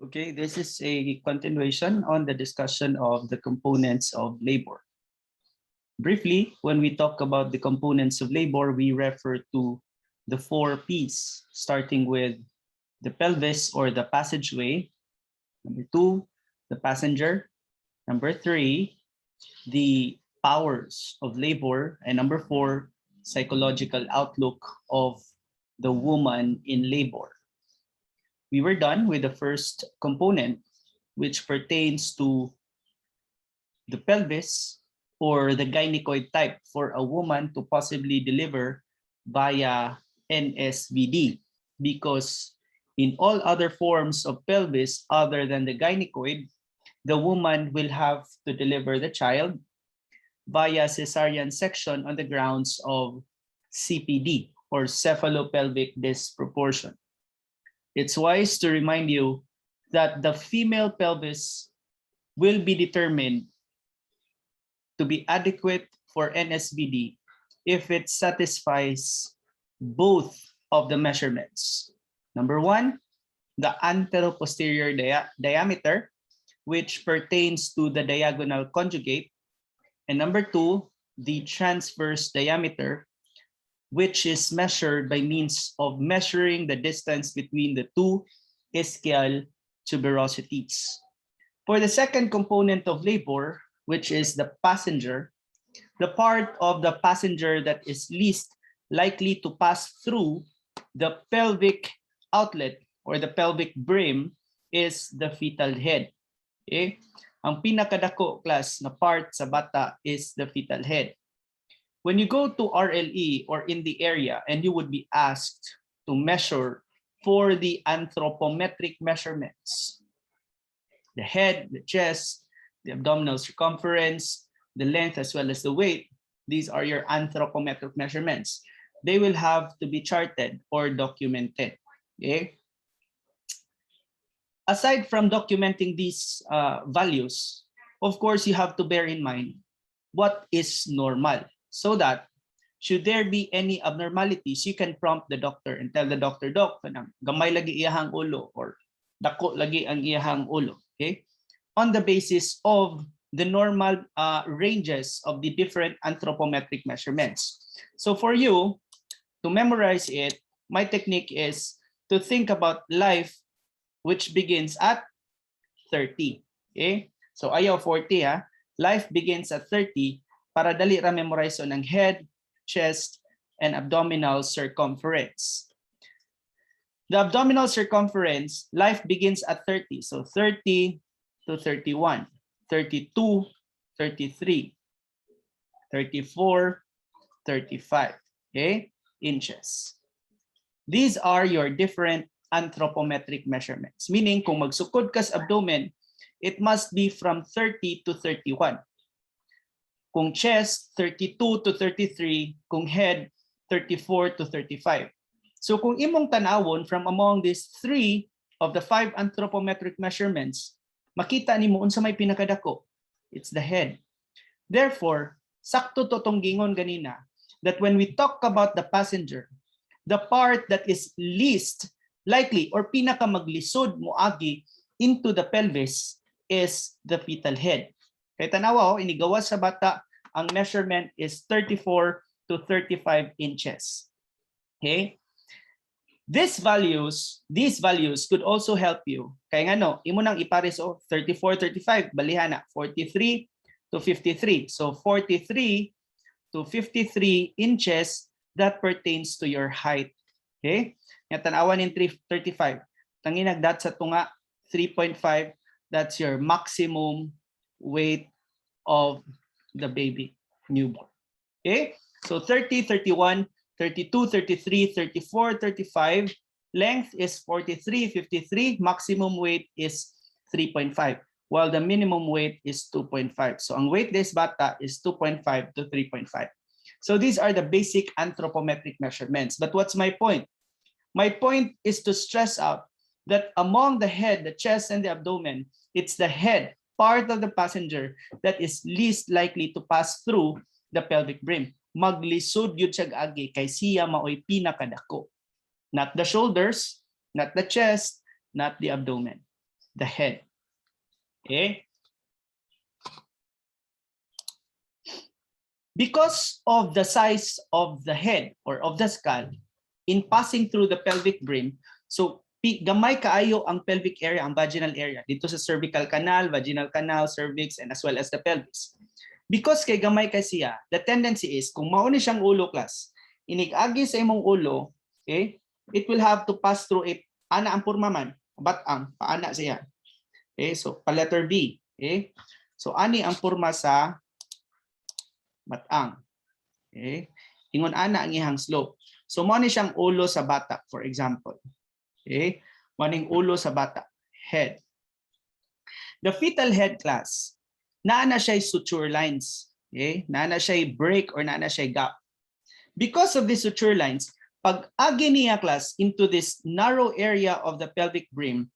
Okay, this is a continuation on the discussion of the components of labor. Briefly, when we talk about the components of labor, we refer to the 4 P's, starting with the pelvis or the passageway. Number 2, the passenger. Number 3, the powers of labor. And number 4, psychological outlook of the woman in labor. We were done with the first component, which pertains to the pelvis or the gynecoid type for a woman to possibly deliver via NSVD, because in all other forms of pelvis other than the gynecoid, the woman will have to deliver the child via cesarean section on the grounds of CPD or cephalopelvic disproportion. It's wise to remind you that the female pelvis will be determined to be adequate for NSVD if it satisfies both of the measurements. Number 1, the anteroposterior diameter, which pertains to the diagonal conjugate. And number 2, the transverse diameter, which is measured by means of measuring the distance between the 2 ischial tuberosities. For the second component of labor, which is the passenger, the part of the passenger that is least likely to pass through the pelvic outlet or the pelvic brim is the fetal head. Okay? Ang pinakadako class na part sa bata is the fetal head. When you go to RLE or in the area and you would be asked to measure for the anthropometric measurements, the head, the chest, the abdominal circumference, the length as well as the weight, these are your anthropometric measurements. They will have to be charted or documented. Okay? Aside from documenting these values, of course, you have to bear in mind what is normal, so that should there be any abnormalities, you can prompt the doctor and tell the doctor, Doc, gamay lagi iyahang ulo or dako lagi ang iyahang ulo. Okay? On the basis of the normal ranges of the different anthropometric measurements. So for you to memorize it, my technique is to think about life which begins at 30. Okay? So ayaw 40 ha. Life begins at 30 para dali ra memorize ng head, chest, and abdominal circumference. The abdominal circumference, life begins at 30. So 30 to 31, 32, 33, 34, 35, okay, inches. These are your different anthropometric measurements. Meaning, kung magsukod ka sa abdomen, it must be from 30 to 31. Kung chest, 32 to 33. Kung head, 34 to 35. So kung imong tanawon from among these 3 of the 5 anthropometric measurements, makita nimo unsa may pinakadako. It's the head. Therefore, sakto to tong gingon ganina that when we talk about the passenger, the part that is least likely or pinakamaglisod moagi into the pelvis is the fetal head. Kaya tanawa, inigawas sa bata, ang measurement is 34 to 35 inches. Okay? These values could also help you. Kaya nga no, imo nang ipares 34, 35, balihana, 43 to 53. So 43 to 53 inches, that pertains to your height. Okay? Nga tanawan in 35. Tanginag dat sa tunga, 3.5, that's your maximum weight of the baby, newborn. Okay? So 30, 31, 32, 33, 34, 35. Length is 43, 53. Maximum weight is 3.5, while the minimum weight is 2.5. So ang weight this bata is 2.5 to 3.5. So these are the basic anthropometric measurements. But what's my point? My point is to stress out that among the head, the chest, and the abdomen, it's the head, part of the passenger, that is least likely to pass through the pelvic brim. Maglisod yun siya agi kay siya maoy pinakadako. Not the shoulders, not the chest, not the abdomen. the head. Okay? Because of the size of the head or of the skull in passing through the pelvic brim, so gamay kaayo ang pelvic area, ang vaginal area, dito sa cervical canal, vaginal canal, cervix, and as well as the pelvis. Because kay gamay kay siya, the tendency is, kung mauni siyang ulo, class, inig-agi sa imong ulo, okay, it will have to pass through a, ana ang purma man, batang, paana siya. Okay, so pa letter B. Okay, so ani ang purma sa batang. Okay, ingon ana ang ihang slope. So mo ni siyang ulo sa bata, for example. Okay, maning ulo sa bata, head. The fetal head, class, naana siya suture lines. Okay, naana siya break or naana siya gap. Because of these suture lines, pag agi niya, class, into this narrow area of the pelvic brim,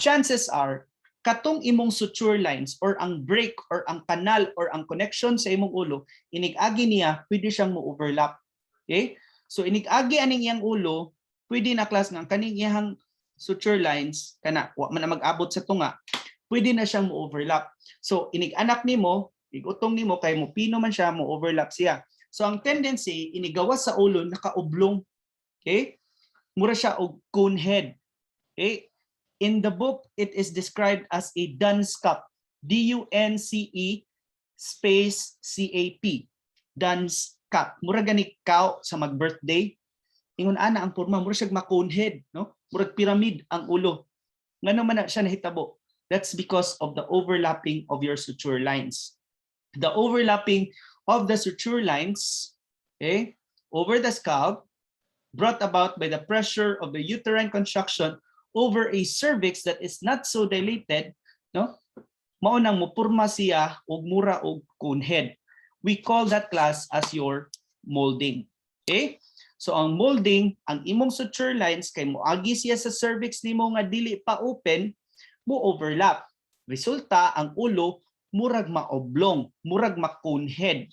chances are katong imong suture lines or ang break or ang kanal or ang connection sa imong ulo, inig-agi niya, pwede siyang mo-overlap. Okay? So inig-agi aning iyang ulo, pwede na, class, ng kaning iyang suture lines, kana, wa man na mag-abot sa tunga, pwede na siyang mo-overlap. So inig-anak nimo, igutong nimo, kay mo pino man siya, mo-overlap siya. So ang tendency, inigawas sa ulo, naka-oblong. Okay? Mura siya og cone head. Okay? In the book, it is described as a Dunn's cup. D-U-N-C-E space C-A-P. Dunn's cup. Mura gani kao sa mag-birthday. Ingon ana ang porma, mura siya ma-cone head, no? Mura pyramid ang ulo. Ngano man na siya nahitabo? That's because of the overlapping of your suture lines. The overlapping of the suture lines, okay, over the scalp, brought about by the pressure of the uterine contraction over a cervix that is not so dilated, no? Mao nang mopurma siya og mura og cone head. We call that, class, as your molding. Okay? So ang molding, ang imong suture lines kay moagi siya sa cervix nimo nga dili pa open, mo overlap. Resulta, ang ulo murag ma-oblong, murag ma-cone head.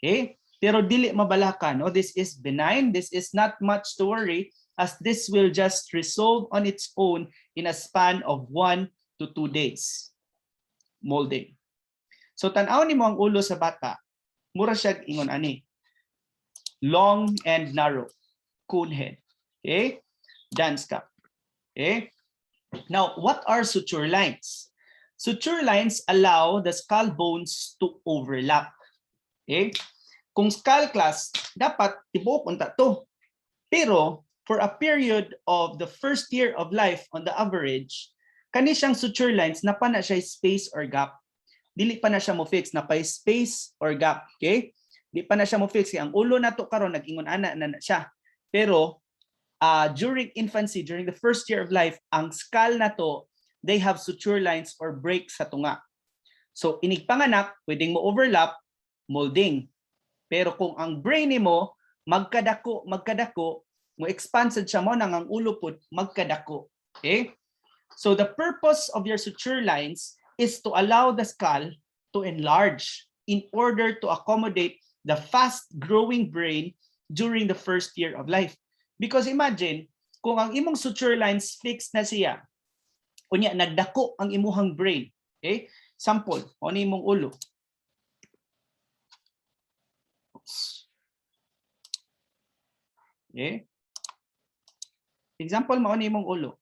Okay? Pero dili mabalaka, no? This is benign, this is not much to worry, as this will just resolve on its own in a span of 1 to 2 days. Molding. So tan-aw nimo ang ulo sa bata, mura siya ingon ani. Long and narrow, cone head. Okay? Dunn's cup. Okay? Now, what are suture lines? Suture lines allow the skull bones to overlap. Okay? Kung skull, class, dapat tibuok unta to. Pero for a period of the first year of life on the average, kani siyang suture lines na pa na siya space or gap. Dili pa na siya mo fix na pa space or gap, okay? Di pa na siya mo fix. Ang ulo na to karon nag-ingon ana na siya. Pero during infancy, during the first year of life, ang skull na to, they have suture lines or break sa tunga. So inigpanganak, pwedeng mo overlap, molding. Pero kung ang brain nimo magkadako, mo expand siya mo nang ang ulo pud magkadako. Okay? So the purpose of your suture lines is to allow the skull to enlarge in order to accommodate the fast-growing brain during the first year of life. Because imagine, kung ang imong suture lines fixed na siya, kunya nagdako ang imuhang brain. Okay? Sample, ano imong ulo? Okay? Example, mao ni imong ulo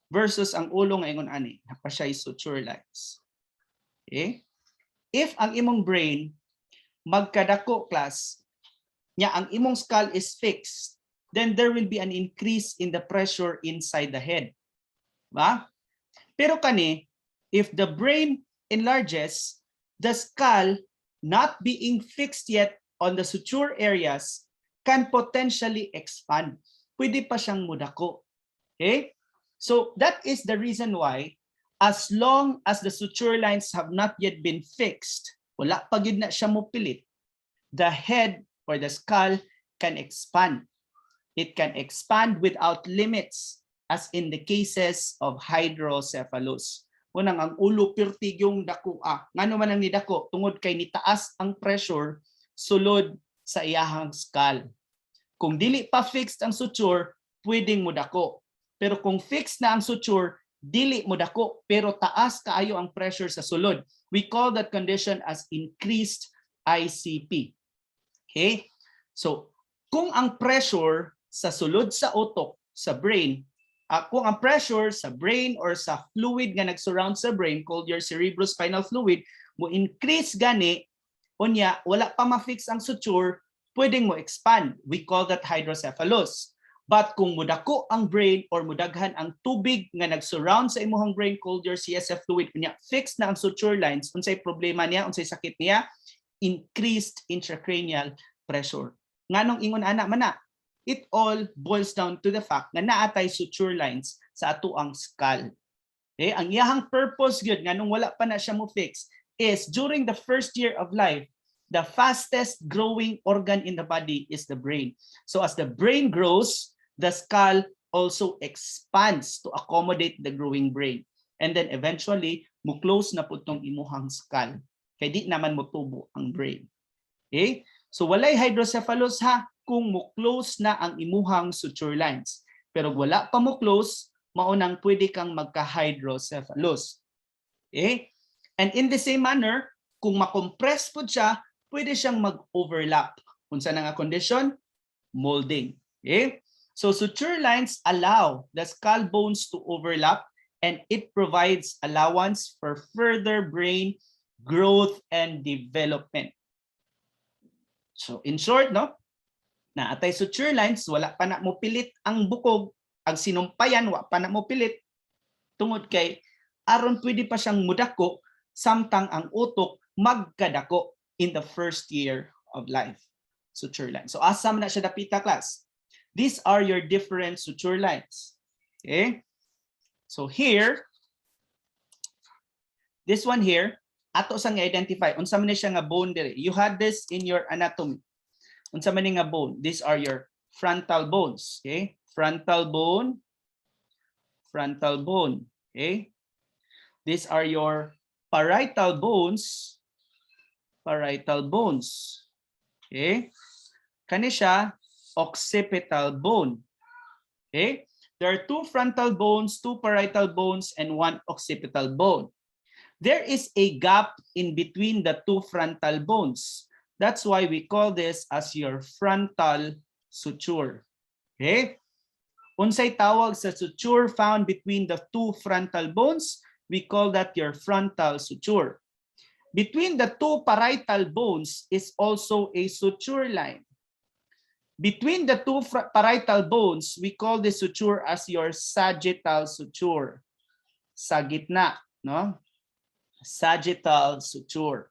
versus ang ulo nga ingon ani, napa siya suture lines. Okay? If ang imong brain magkadako, class, nya ang imong skull is fixed, then there will be an increase in the pressure inside the head. Ba? Pero kani, if the brain enlarges, the skull not being fixed yet on the suture areas can potentially expand. Pwede pa siyang mudako. Okay? So that is the reason why, as long as the suture lines have not yet been fixed, wala pa gyud na siya mo pilit, the head or the skull can expand. It can expand without limits, as in the cases of hydrocephalus. Unang ang ulo pirtig yung dako. Ngano man ang nidako? Tungod kay nitaas ang pressure sulod sa iyahang skull. Kung dili pa fixed ang suture, pwedeng mudako. Pero kung fixed na ang suture, dili mo dako pero taas kaayo ang pressure sa sulod. We call that condition as increased ICP. Okay? So, kung ang pressure sa sulod sa utok, sa brain, kung ang pressure sa brain or sa fluid nga nag-surround sa brain called your cerebrospinal fluid mo increase gani, unya wala pa ma-fix ang suture, pwedeng mo expand. We call that hydrocephalus. But kung mudako ang brain or mudaghan ang tubig nga nag-surround sa imuhang brain called your CSF fluid, unya fix na ang suture lines, unsay problema niya, unsay sakit niya, increased intracranial pressure. Nganong ingon ana man na? It all boils down to the fact nga naatay suture lines sa atuang skull. Okay? Ang iyahang purpose gyud nganong wala pa na siya mo fix is during the first year of life, the fastest growing organ in the body is the brain. So as the brain grows, the skull also expands to accommodate the growing brain. And then eventually, mo close na pud tong imuhang skull. Kay di naman mo tubo ang brain. Okay? So walay hydrocephalus ha kung mo close na ang imuhang suture lines. Pero wala pa mo close, maunang pwede kang magka-hydrocephalus. Okay? And in the same manner, kung makompress po siya, pwede siyang mag-overlap. Unsa na nga condition? Molding. Okay? So suture lines allow the skull bones to overlap and it provides allowance for further brain growth and development. So in short, no? Na atay suture lines, wala pa na mo pilit ang bukog, ang sinumpayan, wala pa na mo pilit, tungod kay aron pwede pa siyang mudako samtang ang utok magkadako in the first year of life. Suture lines. So asa man na siya dapita, class? These are your different suture lines. Okay? So here, this one here, ato sang identify unsa man siya nga bone diri. You had this in your anatomy. Unsa man nga bone? These are your frontal bones, okay? Frontal bone, okay? These are your parietal bones, okay? Kani siya occipital bone, okay? There are 2 frontal bones, 2 parietal bones, and 1 occipital bone. There is a gap in between the 2 frontal bones. That's why we call this as your frontal suture. Okay? Unsay tawag sa suture found between the 2 frontal bones? We call that your frontal suture. Between the 2 parietal bones is also a suture line. Between the 2 parietal bones, we call the suture as your sagittal suture. Sa gitna, no? Sagittal suture.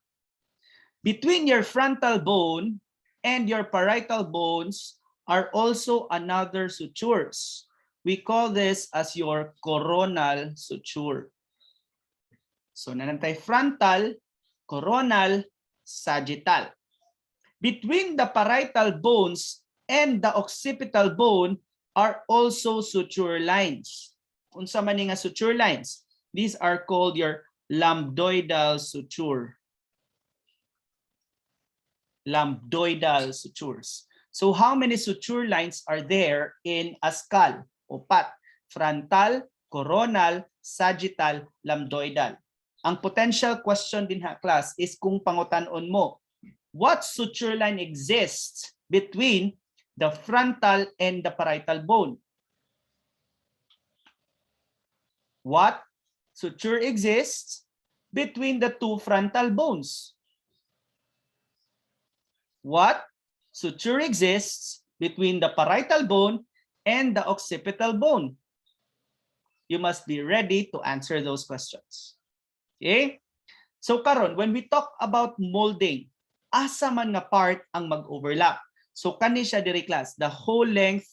Between your frontal bone and your parietal bones are also another sutures. We call this as your coronal suture. So nanantay frontal, coronal, sagittal. Between the parietal bones and the occipital bone are also suture lines. Unsa man nga suture lines? These are called your lambdoidal suture. Lambdoidal sutures. So how many suture lines are there in a skull? Upat. Frontal, coronal, sagittal, lambdoidal. Ang potential question din ha, class, is kung pangutanon mo, what suture line exists between the frontal and the parietal bone? What suture exists between the 2 frontal bones? What suture exists between the parietal bone and the occipital bone? You must be ready to answer those questions. Okay? So karon, when we talk about molding, asa man nga part ang mag-overlap? So kani siya diri, class, the whole length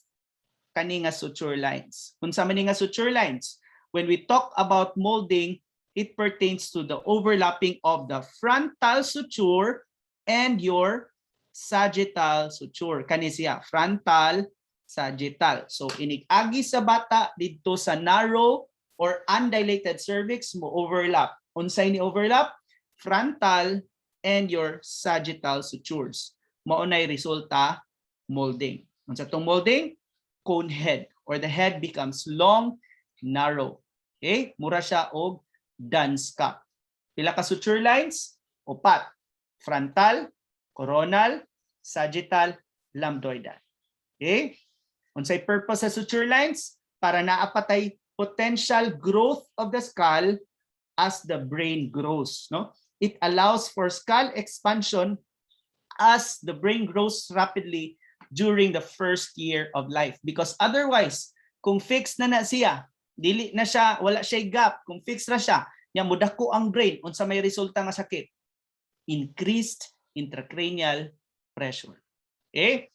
kani nga suture lines. Unsa man nga suture lines? When we talk about molding, it pertains to the overlapping of the frontal suture and your sagittal suture. Kani siya, frontal, sagittal. So inig-agi sa bata dito sa narrow or undilated cervix mo overlap. Unsay ni overlap? Frontal and your sagittal sutures. Maunay resulta molding. Unsa tong molding? Cone head, or the head becomes long, narrow. Okay? Mura siya og Duns cup. Pila ka suture lines? 4. Frontal, coronal, sagittal, lambdoidal. Okay? Unsay purpose sa suture lines? Para naapatay potential growth of the skull as the brain grows. No? It allows for skull expansion as the brain grows rapidly during the first year of life. Because otherwise, kung fixed na siya, dili na siya, wala siya gap, kung fixed na siya, nya mudako ang brain, unsa may resulta nga sakit? Increased intracranial pressure. Okay?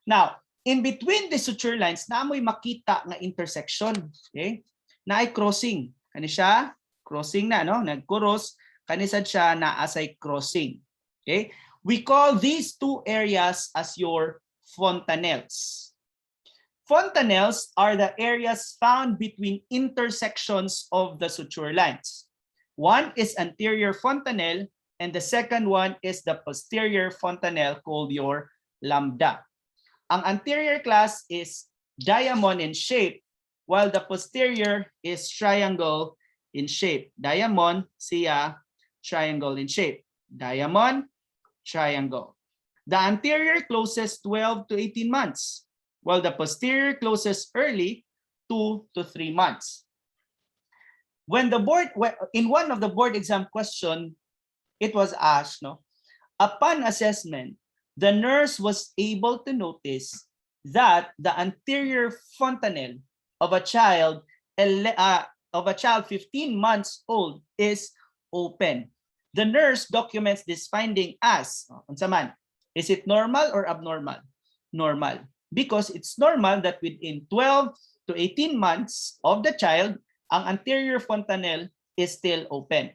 Now, in between the suture lines, naamoy makita nga intersection. Okay? Na ay crossing. Kani siya, crossing na, no? Nag-cross, kanisad siya na asay crossing. Okay? We call these two areas as your fontanelles. Fontanelles are the areas found between intersections of the suture lines. One is anterior fontanelle, and the second one is the posterior fontanelle called your lambda. Ang anterior class is diamond in shape, while the posterior is triangle in shape. Diamond, siya, triangle in shape. Diamond, triangle. The anterior closes 12 to 18 months, while the posterior closes early 2 to 3 months. When the board, in one of the board exam question, it was asked, no, upon assessment, the nurse was able to notice that the anterior fontanelle of a child 15 months old is open. The nurse documents this finding as, unsa man, is it normal or abnormal? Normal. Because it's normal that within 12 to 18 months of the child, ang anterior fontanelle is still open.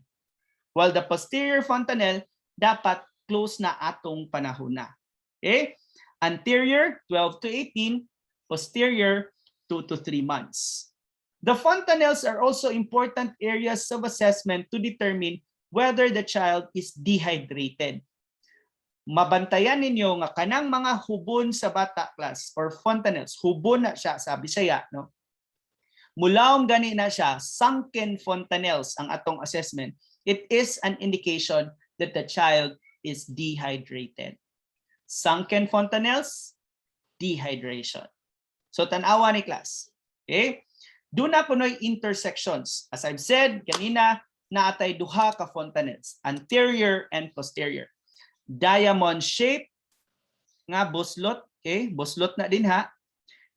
While the posterior fontanelle dapat close na atong panahon na. Okay? Anterior 12 to 18, posterior 2 to 3 months. The fontanelles are also important areas of assessment to determine whether the child is dehydrated. Mabantayan ninyo nga kanang mga hubon sa bata class or fontanelles, hubon na siya sa Bisaya, no? Mulaom gani na siya, sunken fontanelles ang atong assessment. It is an indication that the child is dehydrated. Sunken fontanelles, dehydration. So tanawa ni class. Okay? Doon na kunoy intersections. As I've said kanina, naatay duha ka fontanelles, anterior and posterior. Diamond shape nga buslot, okay? Buslot na din ha.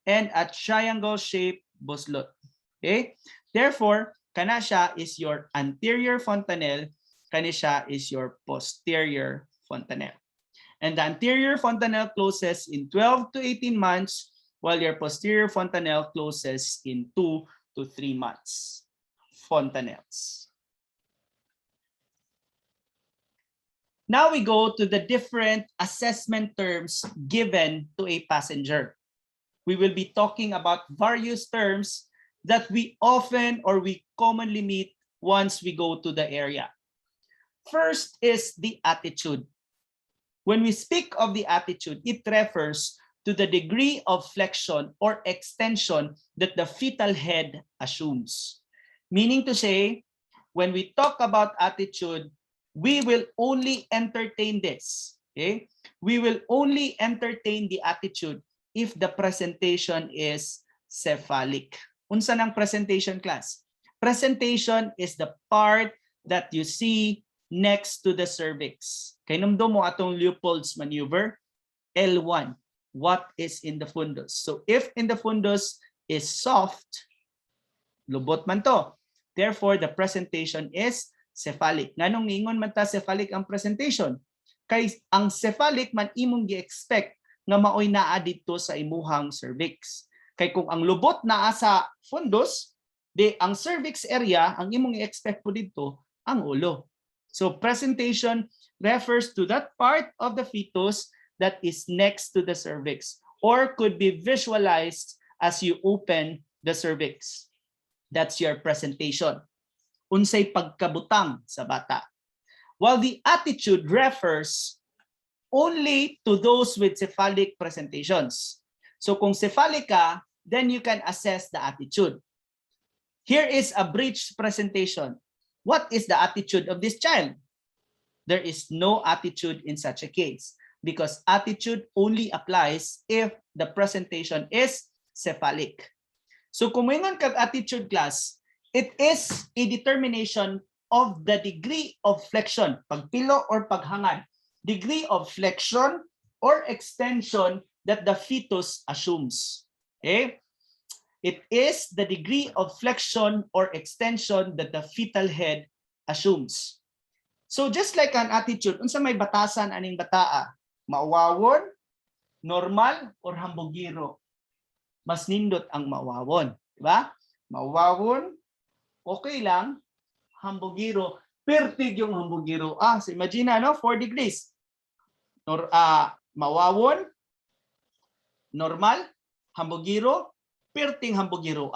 And a triangle shape buslot. Okay? Therefore, kana siya is your anterior fontanelle, kani siya is your posterior fontanelle. And the anterior fontanelle closes in 12 to 18 months, while your posterior fontanelle closes in 2 to 3 months. Fontanelles. Now we go to the different assessment terms given to a passenger. We will be talking about various terms that we often or we commonly meet once we go to the area. First is the attitude. When we speak of the attitude, it refers to the degree of flexion or extension that the fetal head assumes. Meaning to say, when we talk about attitude, we will only entertain this. Okay? We will only entertain the attitude if the presentation is cephalic. Unsa nang presentation, class? Presentation is the part that you see next to the cervix. Kay numdo mo atong Leopold's maneuver, L1. What is in the fundus? So if in the fundus is soft, lubot man to. Therefore, the presentation is cephalic. Nganong niingon man ta cephalic ang presentation? Kay ang cephalic man imong gi-expect nga maoy naa dito sa imuhang cervix. Kay kung ang lubot naa sa fundus, di ang cervix area ang imong i-expect po dito ang ulo. So presentation refers to that part of the fetus that is next to the cervix or could be visualized as you open the cervix. That's your presentation. Unsay pagkabutang sa bata. While the attitude refers only to those with cephalic presentations. So kung cephalic ka, then you can assess the attitude. Here is a breech presentation. What is the attitude of this child? There is no attitude in such a case because attitude only applies if the presentation is cephalic. So kung moingon kag attitude class, it is a determination of the degree of flexion, pagpilo or paghangad, degree of flexion or extension that the fetus assumes. Okay? It is the degree of flexion or extension that the fetal head assumes. So just like an attitude, unsa may batasan aning bataa? Mawawon, normal, or hambugiro? Mas nindot ang mawawon. Diba? Mawawon, okay lang. Hambugiro, pertig yung hambugiro. So imagine, 4 degrees. Mawawon, normal, hambugiro, perting hambugiro.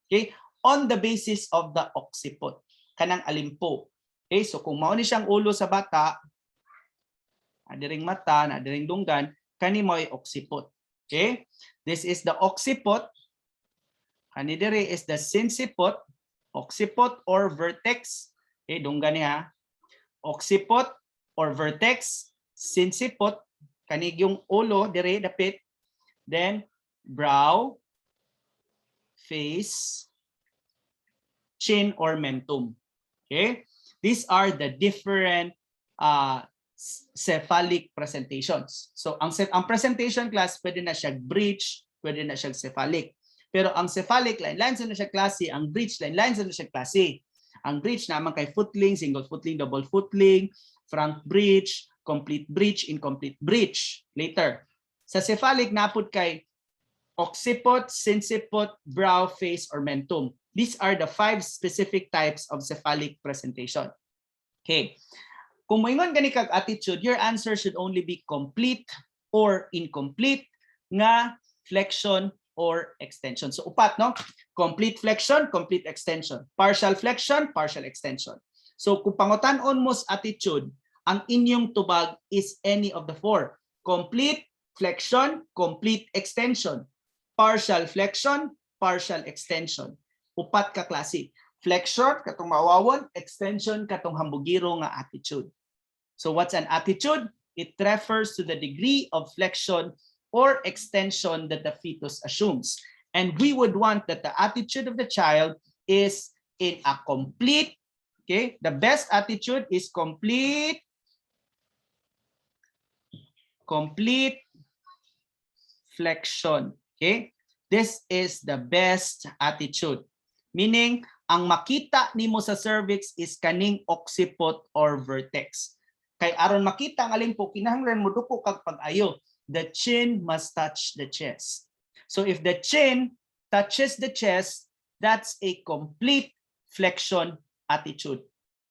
Okay? On the basis of the occiput. Kanang alimpo. Okay? So kung mao ni siyang ulo sa bata, adiring mata, adiring dunggan, kani mo ay occiput. Okay? This is the occiput. Kani dire is the sinciput, occiput or vertex. Okay, dunggan niya. Occiput or vertex, sinciput, kanig yung ulo dire dapit. Then brow, face, chin or mentum. Okay? These are the different cephalic presentations. So ang presentation class pwede na siya breech, pwede na siya cephalic. Pero ang cephalic line sa na siya klase, ang breech line sa na siya klase. Ang breech naman kay footling, single footling, double footling, front breech, complete breech, incomplete breech. Later. Sa cephalic napud kay occiput, sinciput, brow, face or mentum. These are the 5 specific types of cephalic presentation. Okay. Kung moingon gani kag attitude, your answer should only be complete or incomplete nga flexion or extension. So upat, no? Complete flexion, complete extension. Partial flexion, partial extension. So kung pangutan-on mo sa attitude, ang inyong tubag is any of the 4. Complete flexion, complete extension. Partial flexion, partial extension. Upat ka klase. Flexion, katong mawawon, extension, katong hambugiro nga attitude. So what's an attitude? It refers to the degree of flexion or extension that the fetus assumes. And we would want that the attitude of the child is in a complete, okay? The best attitude is complete flexion, okay? This is the best attitude. Meaning, ang makita nimo sa cervix is kaning occiput or vertex. Kay aron makita ang alimpo, kinahanglan mo duko kag pag-ayo. The chin must touch the chest. So if the chin touches the chest, that's a complete flexion attitude.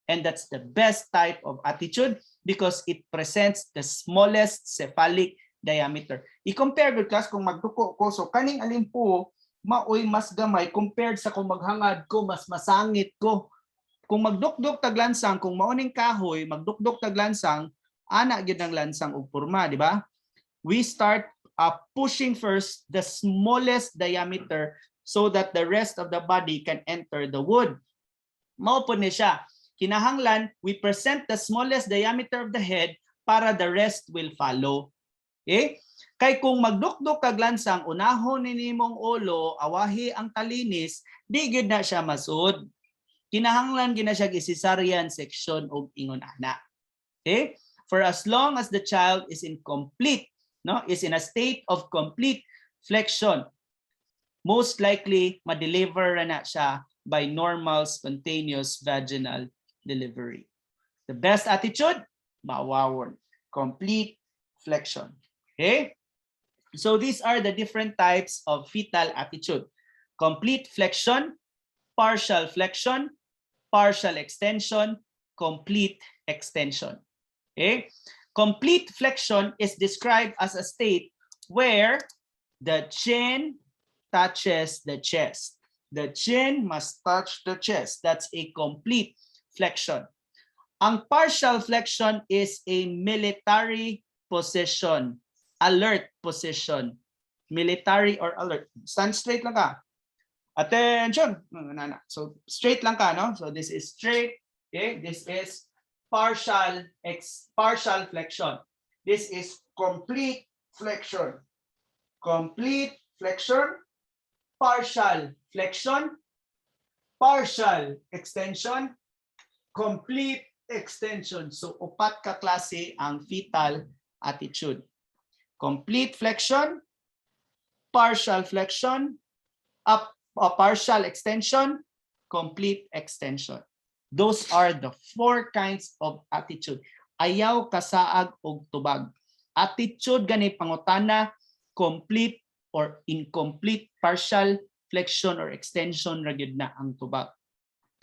And that's the best type of attitude because it presents the smallest cephalic diameter. I-compare good class kung magduko ko, so kaning alimpo, maoy mas gamay compared sa kung maghangad ko, mas masangit ko. Kung magdukdok taglansang, kung mauning kahoy, magdukdok taglansang, ana gyud ang lansang og porma, di ba? We start pushing first the smallest diameter so that the rest of the body can enter the wood. Mao po ni siya. Kinahanglan, we present the smallest diameter of the head para the rest will follow. Okay? Kay kung magdukdok kag lansang, unahon ni nimong ulo, awahi ang talinis, di gyud na siya masud. Kinahanglan gina siya cesarean section og ingon ana. Okay? For as long as the child is in a state of complete flexion, most likely ma-deliver na siya by normal spontaneous vaginal delivery. The best attitude, mawawon, complete flexion. Okay? So these are the different types of fetal attitude. Complete flexion, partial flexion, partial extension, complete extension. Okay? Complete flexion is described as a state where the chin touches the chest. The chin must touch the chest. That's a complete flexion. Ang partial flexion is a military position, alert position. Military or alert. Stand straight lang ka. Attention. So straight lang ka, no? So this is straight. Okay, this is partial flexion. This is complete flexion. Complete flexion, partial flexion, partial extension, complete extension. So upat ka klase ang fetal attitude. Complete flexion, partial flexion, partial extension, complete extension. Those are the 4 kinds of attitude. Ayaw, kasaag, og tubag. Attitude gani pangutana, complete or incomplete, partial flexion or extension ra gyud na ang tubag.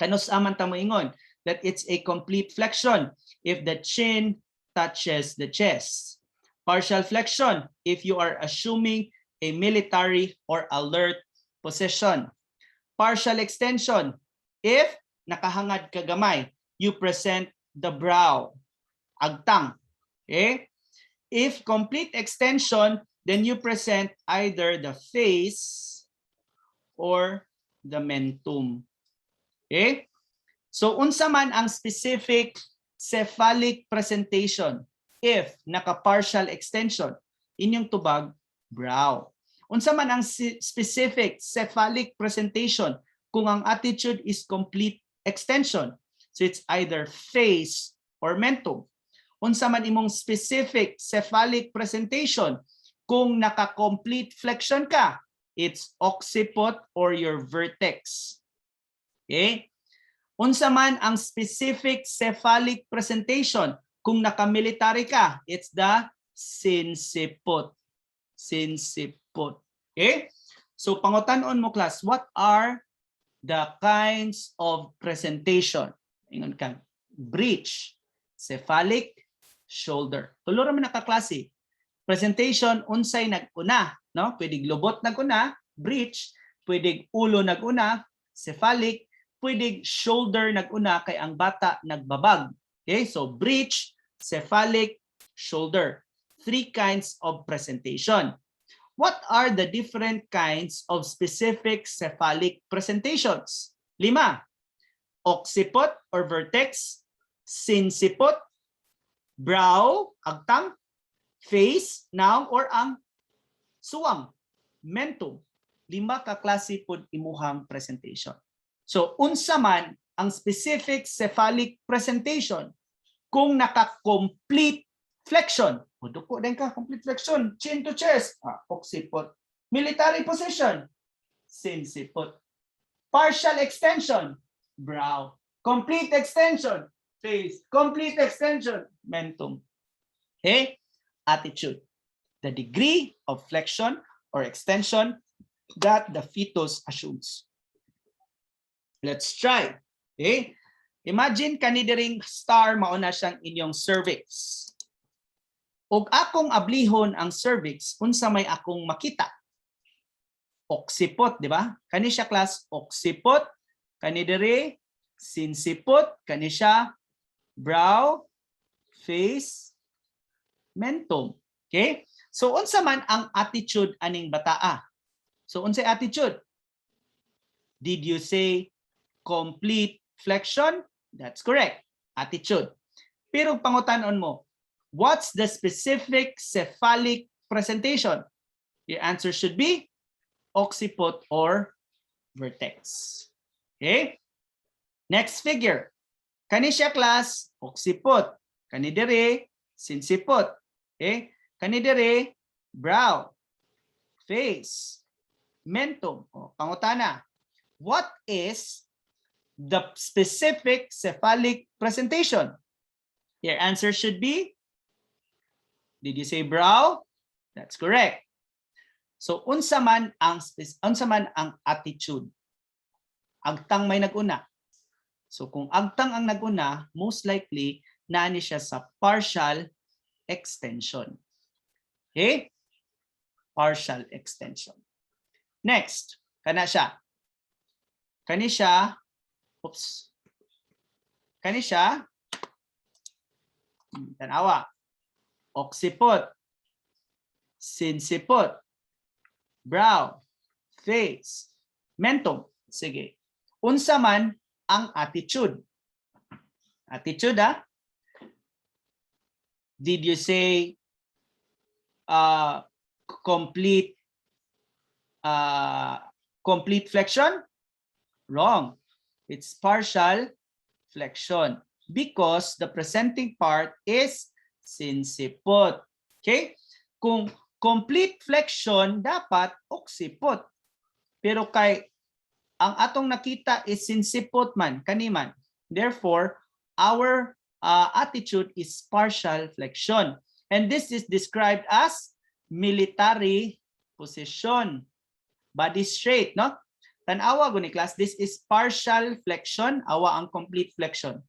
Kanus aman ta moingon that it's a complete flexion if the chin touches the chest. Partial flexion if you are assuming a military or alert position. Partial extension if nakahangad ka gamay, you present the brow, agtang. Okay? If complete extension, then you present either the face or the mentum. Okay? So unsa man ang specific cephalic presentation if naka-partial extension, inyong tubag, brow. Unsa man ang specific cephalic presentation kung ang attitude is complete extension. So it's either face or mentum. Unsa man imong specific cephalic presentation kung naka-complete flexion ka, it's occiput or your vertex. Okay? Unsa man ang specific cephalic presentation kung naka-military ka, it's the sinciput. Sinciput. Okay? So pangutan-on mo class, what are the kinds of presentation? Ingon ka, breech, cephalic, shoulder. Tulo ra man nakaklase. Presentation unsay nag-una, no? Pwedeng lubot nag-una, breech, pwedeng ulo nag-una, cephalic, pwedeng shoulder nag-una kay ang bata nagbabag. Okay? So breech, cephalic, shoulder. 3 kinds of presentation. What are the different kinds of specific cephalic presentations? 5. Occiput or vertex, sinciput, brow, agtang, face, noun or ang suwang, mentum. 5 ka klase pod imuhang presentation. So unsa man ang specific cephalic presentation kung naka-complete flexion. Duko din ka, complete flexion, chin to chest, occiput. Military position, sinciput. Partial extension, brow. Complete extension, face. Complete extension, mentum. Okay? Attitude. The degree of flexion or extension that the fetus assumes. Let's try. Okay? Imagine kanidiring star mauna siyang inyong cervix. Og akong ablihon ang cervix unsa may akong makita. Occiput, di ba? Kani siya class occiput, kani diri sinciput, kani siya brow, face, mentum. Okay? So unsa man ang attitude aning bataa? So unsay attitude? Did you say complete flexion? That's correct. Attitude. Pero pangutan-on mo, what's the specific cephalic presentation? Your answer should be occiput or vertex. Okay? Next figure. Kani siya class, occiput. Kani dire, sinciput. Okay? Kani dire, brow, face, mentum. O, pangutana. What is the specific cephalic presentation? Your answer should be, did you say brow? That's correct. So unsa man ang attitude? Agtang may naguna. So kung agtang ang naguna, most likely naani siya sa partial extension. Okay? Partial extension. Next, kana siya. Kani siya, oops. Kani siya, tanawa. Occiput, sinciput, brow, face, Mentum. Sige. Unsa man ang attitude? Attitude, ha? Did you say complete complete flexion? Wrong. It's partial flexion because the presenting part is sinsipot. Okay? Kung complete flexion, dapat oksipot. Pero kay ang atong nakita is sinsipot man, kaniman. Therefore, our attitude is partial flexion. And this is described as military position. Body straight, no? Tanawa guni class, this is partial flexion, awa ang complete flexion.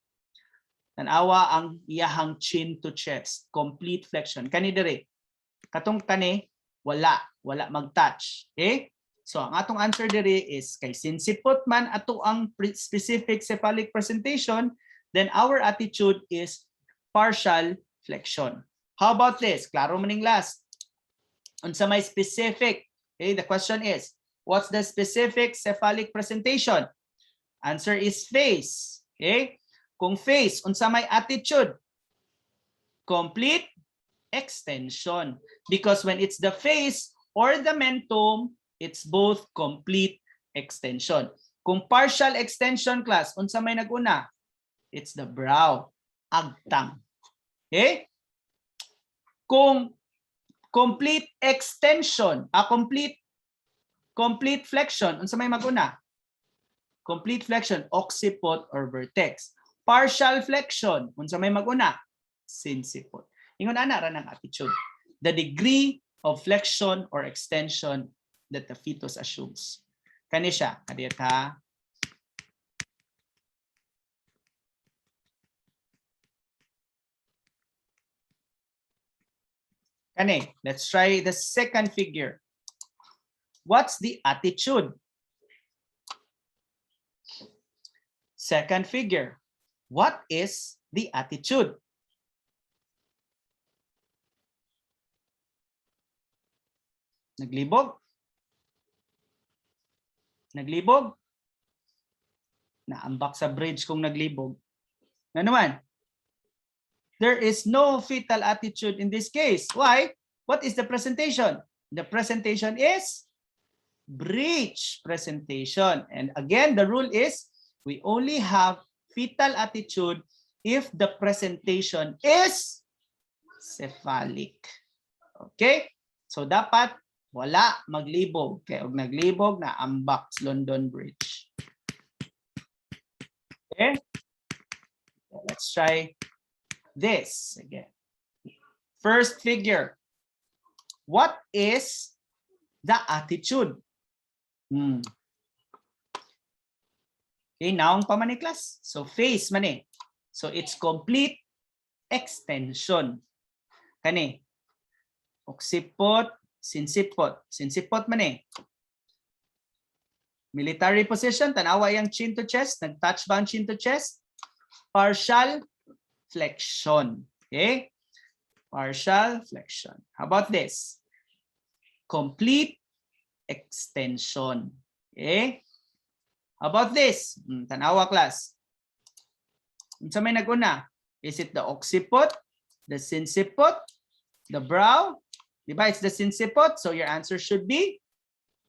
Tanawa ang iyahang chin to chest, complete flexion. Kani dire, katong kani wala mag-touch. Okay? So ang atong answer dire is kay sinsipot man ato ang specific cephalic presentation, then our attitude is partial flexion. How about this? Klaro maning last. Unsa may specific? Okay, the question is, what's the specific cephalic presentation? Answer is face. Okay? Kung face, unsa may attitude? Complete extension. Because when it's the face or the mentum, it's both complete extension. Kung partial extension class, unsa may naguna? It's the brow, agtang. Okay? Kung complete extension, complete flexion, unsa may maguna? Complete flexion, occiput or vertex. Partial flexion, unsa may maguna? Sinsipot. Ingon ana ra ng attitude. The degree of flexion or extension that the fetus assumes. Kani siya, kadiyat ha. Kani, let's try the second figure. What's the attitude? Second figure. What is the attitude? Naglibog? Naglibog? Naambak sa bridge kung naglibog. Na naman? There is no fetal attitude in this case. Why? What is the presentation? The presentation is breech presentation. And again, the rule is we only have fetal attitude if the presentation is cephalic. Okay? So dapat wala maglibog. Kaya og naglibog na ambak sa London Bridge. Okay? Let's try this again. First figure. What is the attitude? Okay, naong pa man ni class. So face man eh. So it's complete extension. Kani. Occiput, sinsipot. Sinsipot man eh. Military position, tanawa yung chin to chest, nag-touch ba ang chin to chest? Partial flexion. Okay? Partial flexion. How about this? Complete extension. Okay? How about this? Tanawa class. Unsa may naguna? Is it the occiput, the sinsiput, the brow? Diba? It's the sinsiput. So your answer should be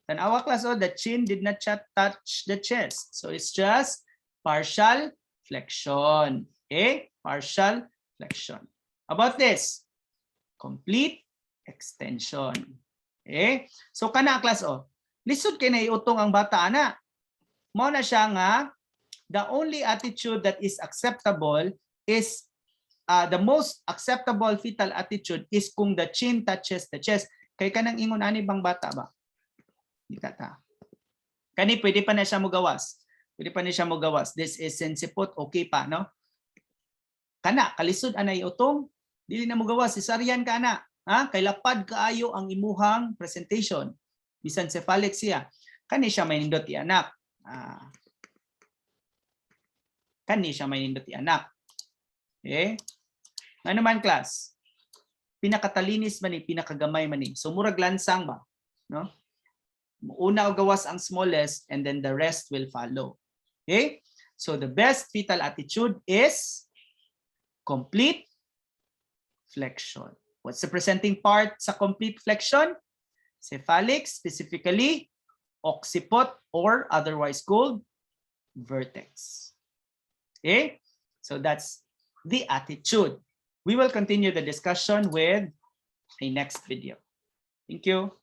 tanawa class. Oh, the chin did not touch the chest. So it's just partial flexion. Okay? Partial flexion. How about this? Complete extension. Okay? So kana class oh. Lisod kay na iutong ang bata ana. Mao na siya nga the only attitude that is acceptable is the most acceptable fetal attitude is kung the chin touches the chest. Kay kanang ingon ani bang bata ba? Di kata. Kani pwede pa na siya mogawas. Pwede pa na siya mogawas. This is sinsipot, okay pa, no? Kana kalisod anay utong dili na mogawas cesarean ka na. Ha? Kay lapad kaayo ang imuhang presentation. Bisan cephalic siya. Kani siya may nindot ti anak. Kani siya may nindot ti anak. Okay? Ano man class? Pinakatalinis man ni, pinakagamay man ni. So murag lansang ba? No? Una o gawas ang smallest and then the rest will follow. Okay? So the best fetal attitude is complete flexion. What's the presenting part sa complete flexion? Cephalic, specifically occiput or otherwise called vertex. Okay? So that's the attitude. We will continue the discussion with a next video. Thank you.